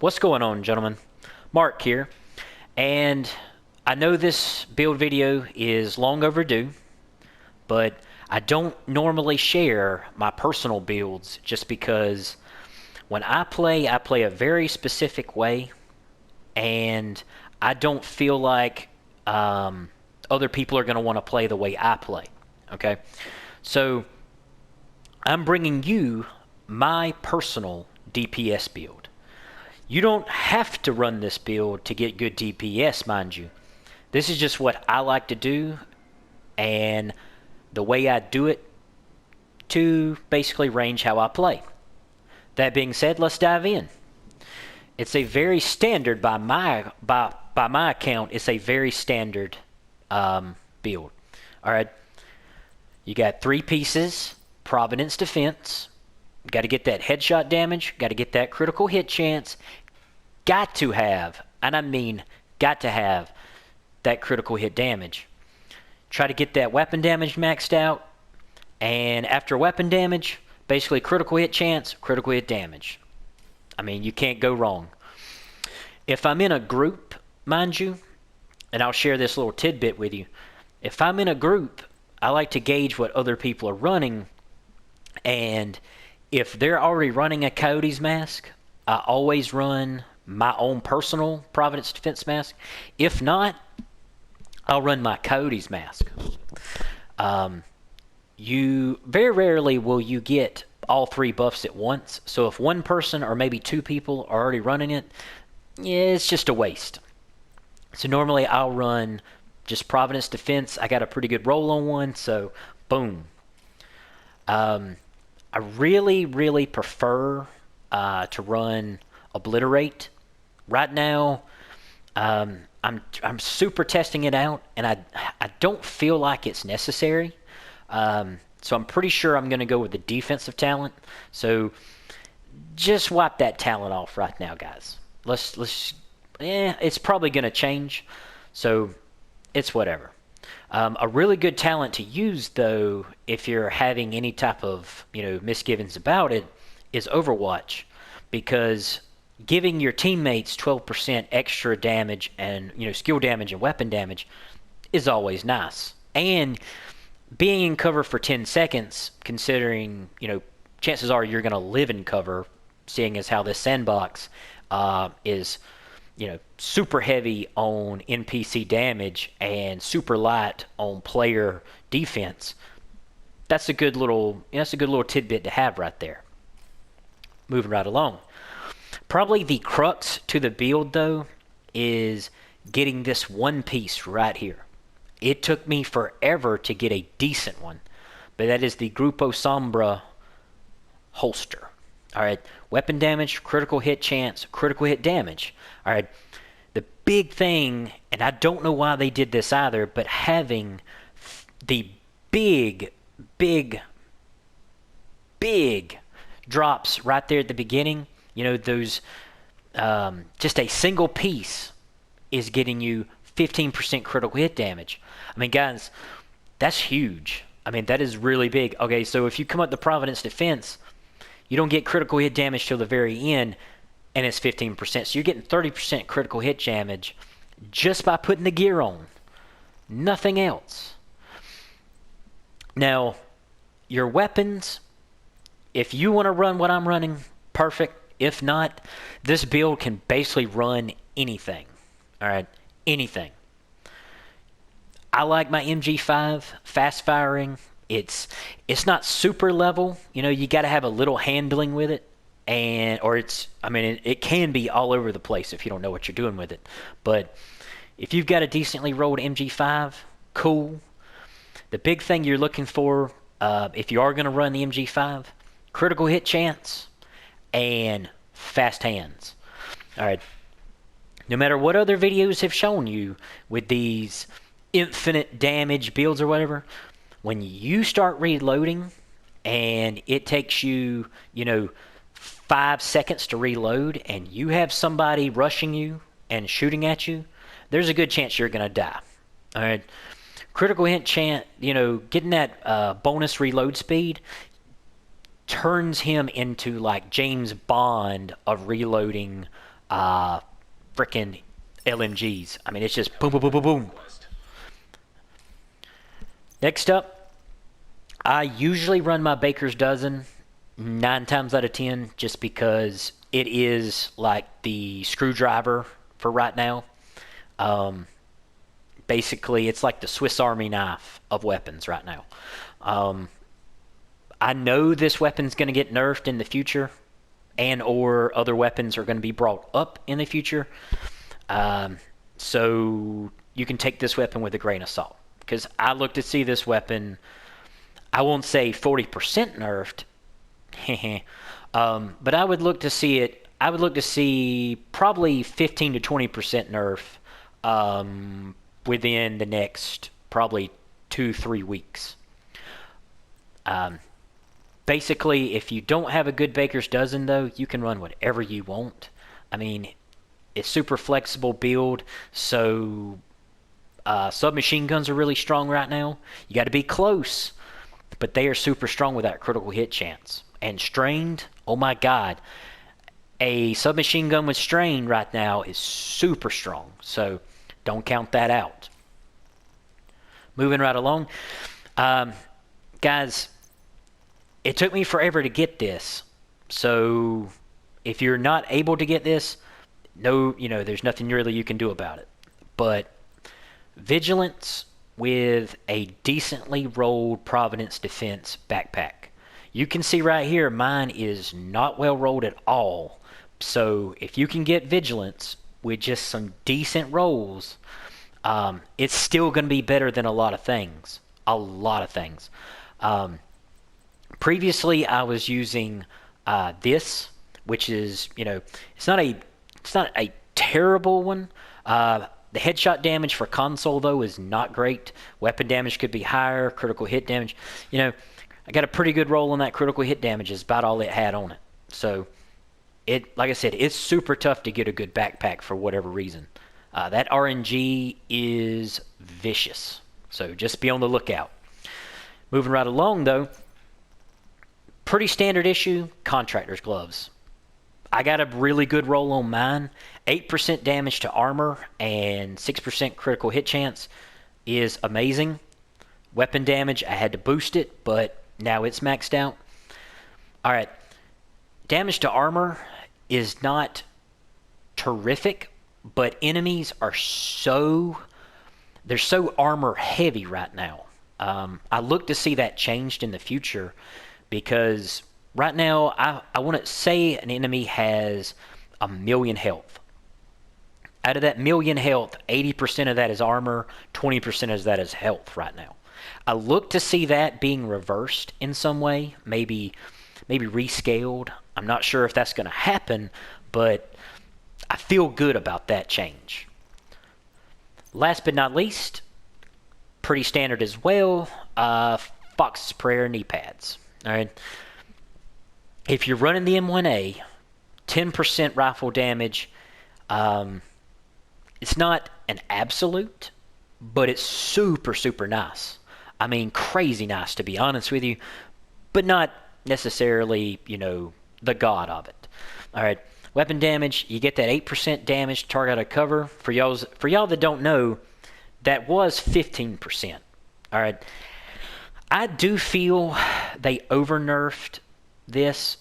What's going on, gentlemen? Mark here, and I know this build video is long overdue, but I don't normally share my personal builds just because when I play a very specific way, and I don't feel like other people are going to want to play the way I play. Okay? So I'm bringing you my personal DPS build. You don't have to run this build to get good DPS, mind you. This is just what I like to do, and the way I do it to basically range how I play. That being said, let's dive in. It's a very standard, by my account, it's a very standard build. Alright, you got 3 pieces, Providence Defense. Got to get that headshot damage, got to get that critical hit chance, got to have, and I mean got to have, that critical hit damage. Try to get that weapon damage maxed out, and after weapon damage, basically critical hit chance, critical hit damage. I mean, you can't go wrong. If I'm in a group, mind you, and I'll share this little tidbit with you, if I'm in a group, I like to gauge what other people are running, and if they're already running a Coyote's mask, I always run my own personal Providence Defense mask. If not, I'll run my Coyote's mask. You very rarely will you get all 3 buffs at once. So if one person or maybe 2 people are already running it, yeah, it's just a waste. So normally I'll run just Providence Defense. I got a pretty good roll on one, so boom. I really prefer to run Obliterate. Right now, I'm super testing it out, and I don't feel like it's necessary. So I'm pretty sure I'm going to go with the defensive talent. So just wipe that talent off right now, guys. It's probably going to change, so it's whatever. A really good talent to use, though, if you're having any type of misgivings about it, is Overwatch, because giving your teammates 12% extra damage and skill damage and weapon damage is always nice. And being in cover for 10 seconds, considering chances are you're going to live in cover, seeing as how this sandbox is super heavy on NPC damage and super light on player defense. That's a good little tidbit to have right there. Moving right along. Probably the crux to the build, though, is getting this one piece right here. It took me forever to get a decent one, but that is the Grupo Sombra holster. Alright, weapon damage, critical hit chance, critical hit damage. Alright, the big thing, and I don't know why they did this either, but having the big drops right there at the beginning, those, just a single piece is getting you 15% critical hit damage. I mean, guys, that's huge. I mean, that is really big. Okay, so if you come up the Providence Defense, you don't get critical hit damage till the very end, and it's 15%. So you're getting 30% critical hit damage just by putting the gear on. Nothing else. Now, your weapons, if you want to run what I'm running, perfect. If not, this build can basically run anything. Alright, anything. I like my MG5, fast firing. It's not super level. You got to have a little handling with it, it can be all over the place if you don't know what you're doing with it. But if you've got a decently rolled MG5, cool. The big thing you're looking for, if you are going to run the MG5, critical hit chance and fast hands. All right. No matter what other videos have shown you with these infinite damage builds or whatever, when you start reloading and it takes you, 5 seconds to reload and you have somebody rushing you and shooting at you, there's a good chance you're going to die. All right. Critical hit chance, getting that bonus reload speed turns him into like James Bond of reloading freaking LMGs. I mean, it's just boom, boom, boom, boom, boom. Next up, I usually run my Baker's Dozen 9 times out of 10 just because it is like the screwdriver for right now. Basically, it's like the Swiss Army knife of weapons right now. I know this weapon's going to get nerfed in the future, and or other weapons are going to be brought up in the future. So you can take this weapon with a grain of salt. Because I look to see this weapon, I won't say 40% nerfed, but I would look to see it. I would look to see probably 15 to 20% nerf within the next probably 2-3 weeks. Basically, if you don't have a good Baker's Dozen, though, you can run whatever you want. I mean, it's super flexible build, so submachine guns are really strong right now. You got to be close, but they are super strong with that critical hit chance. And strained, oh my god, a submachine gun with strain right now is super strong, so don't count that out. Moving right along, guys, it took me forever to get this, so if you're not able to get this, there's nothing really you can do about it. But Vigilance with a decently rolled Providence Defense backpack. You can see right here, mine is not well rolled at all. So if you can get Vigilance with just some decent rolls, it's still going to be better than a lot of things. A lot of things. Previously, I was using this, which is, it's not a terrible one. The headshot damage for console, though, is not great. Weapon damage could be higher. Critical hit damage. I got a pretty good roll on that critical hit damage. Is about all it had on it. So, like I said, it's super tough to get a good backpack for whatever reason. That RNG is vicious. So, just be on the lookout. Moving right along, though. Pretty standard issue, contractor's gloves. I got a really good roll on mine. 8% damage to armor and 6% critical hit chance is amazing. Weapon damage, I had to boost it, but now it's maxed out. Alright, damage to armor is not terrific, but enemies are they're so armor heavy right now. I look to see that changed in the future, because right now, I want to say an enemy has 1,000,000 health. Out of that 1,000,000 health, 80% of that is armor, 20% of that is health right now. I look to see that being reversed in some way, maybe rescaled. I'm not sure if that's going to happen, but I feel good about that change. Last but not least, pretty standard as well, Fox's Prayer Kneepads. All right. If you're running the M1A, 10% rifle damage, it's not an absolute, but it's super, super nice. I mean, crazy nice, to be honest with you, but not necessarily, the god of it. All right, weapon damage, you get that 8% damage to target out of cover. For y'all that don't know, that was 15%. All right, I do feel they over-nerfed this.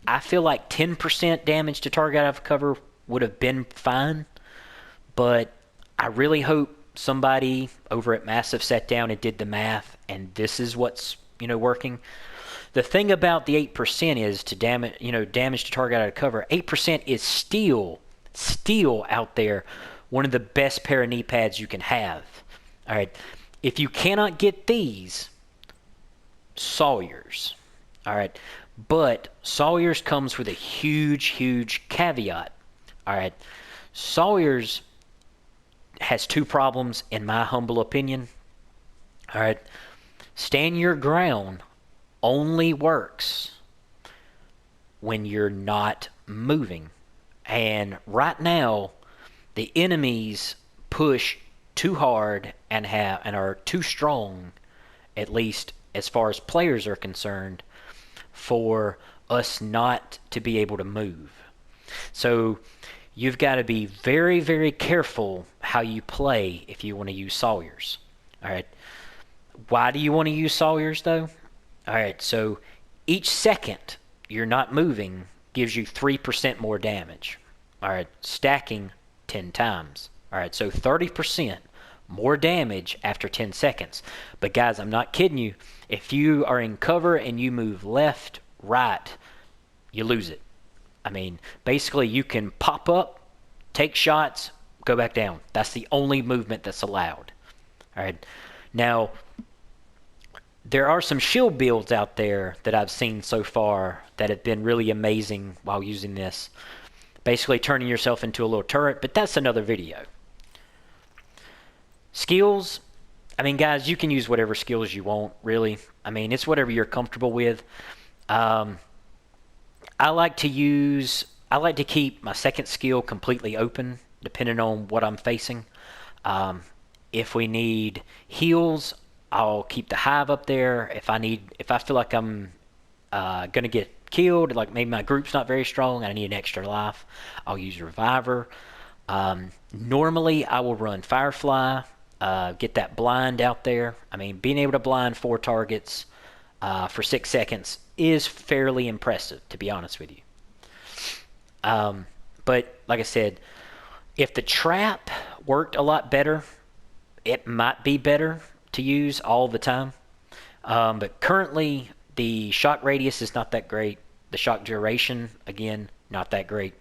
I feel like 10% damage to target out of cover would have been fine, but I really hope somebody over at Massive sat down and did the math, and this is what's working. The thing about the 8% is to damage to target out of cover. 8% is still out there one of the best pair of knee pads you can have. All right, if you cannot get these, Sawyer's. All right. But Sawyer's comes with a huge, huge caveat. All right. Sawyer's has 2 problems, in my humble opinion. All right. Stand your ground only works when you're not moving. And right now, the enemies push too hard and are too strong, at least as far as players are concerned, for us not to be able to move. So you've got to be very, very careful how you play if you want to use Sawyers. All right. Why do you want to use Sawyers, though? All right, so each second you're not moving gives you 3% more damage. All right, stacking 10 times. All right, so 30% more damage after 10 seconds. But guys, I'm not kidding you. If you are in cover and you move left, right, you lose it. I mean, basically you can pop up, take shots, go back down. That's the only movement that's allowed. All right, now there are some shield builds out there that I've seen so far that have been really amazing while using this. Basically turning yourself into a little turret, but that's another video. Skills, I mean, guys, you can use whatever skills you want, really. I mean, it's whatever you're comfortable with. I like to keep my second skill completely open, depending on what I'm facing. If we need heals, I'll keep the hive up there. If I feel like I'm gonna get killed, like maybe my group's not very strong, I need an extra life, I'll use Reviver. Normally, I will run Firefly, get that blind out there. I mean, being able to blind 4 targets for 6 seconds is fairly impressive, to be honest with you. But like I said, if the trap worked a lot better, it might be better to use all the time. But currently, the shock radius is not that great. The shock duration, again, not that great,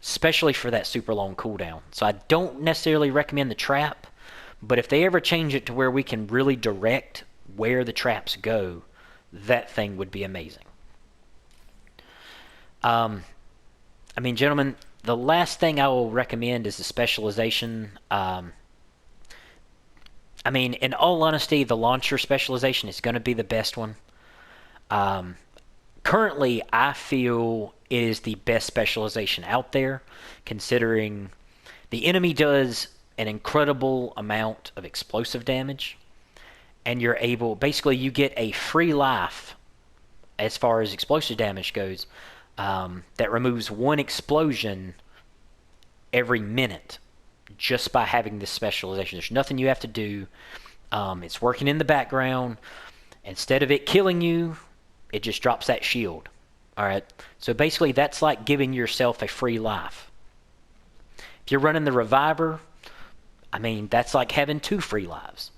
especially for that super long cooldown. So I don't necessarily recommend the trap, but if they ever change it to where we can really direct where the traps go, that thing would be amazing. I mean, gentlemen, the last thing I will recommend is the specialization. I mean, in all honesty, the launcher specialization is going to be the best one. Currently, I feel it is the best specialization out there, considering the enemy does an incredible amount of explosive damage, and you're able, basically, you get a free life as far as explosive damage goes, that removes 1 explosion every minute just by having this specialization. There's nothing you have to do. It's working in the background. Instead of it killing you, it just drops that shield. All right. So basically, that's like giving yourself a free life. If you're running the Reviver, I mean, that's like having 2 free lives.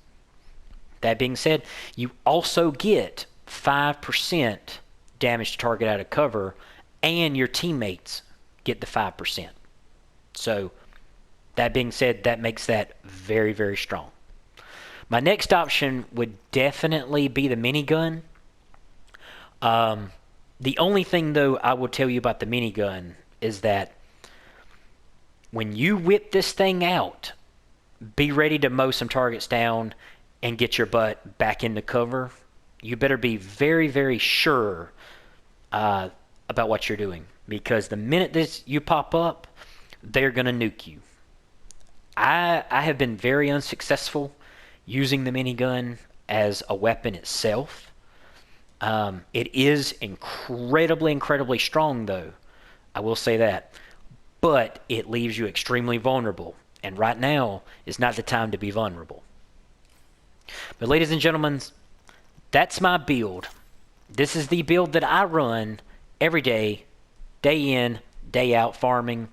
That being said, you also get 5% damage to target out of cover, and your teammates get the 5%. So that being said, that makes that very, very strong. My next option would definitely be the Minigun. The only thing, though, I will tell you about the Minigun is that when you whip this thing out, be ready to mow some targets down and get your butt back into cover. You better be very, very sure about what you're doing, because the minute you pop up, they're going to nuke you. I have been very unsuccessful using the minigun as a weapon itself. It is incredibly, incredibly strong, though. I will say that. But it leaves you extremely vulnerable. And right now is not the time to be vulnerable. But ladies and gentlemen, that's my build. This is the build that I run every day in, day out farming.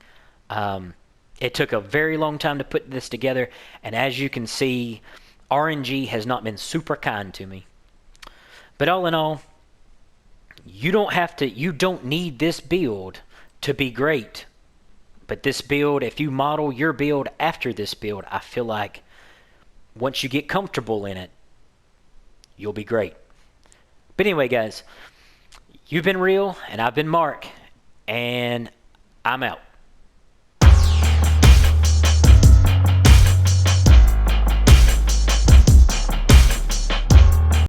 It took a very long time to put this together, and as you can see, RNG has not been super kind to me. But all in all, you don't need this build to be great. But this build, if you model your build after this build, I feel like once you get comfortable in it, you'll be great. But anyway, guys, you've been Real, and I've been Mark, and I'm out.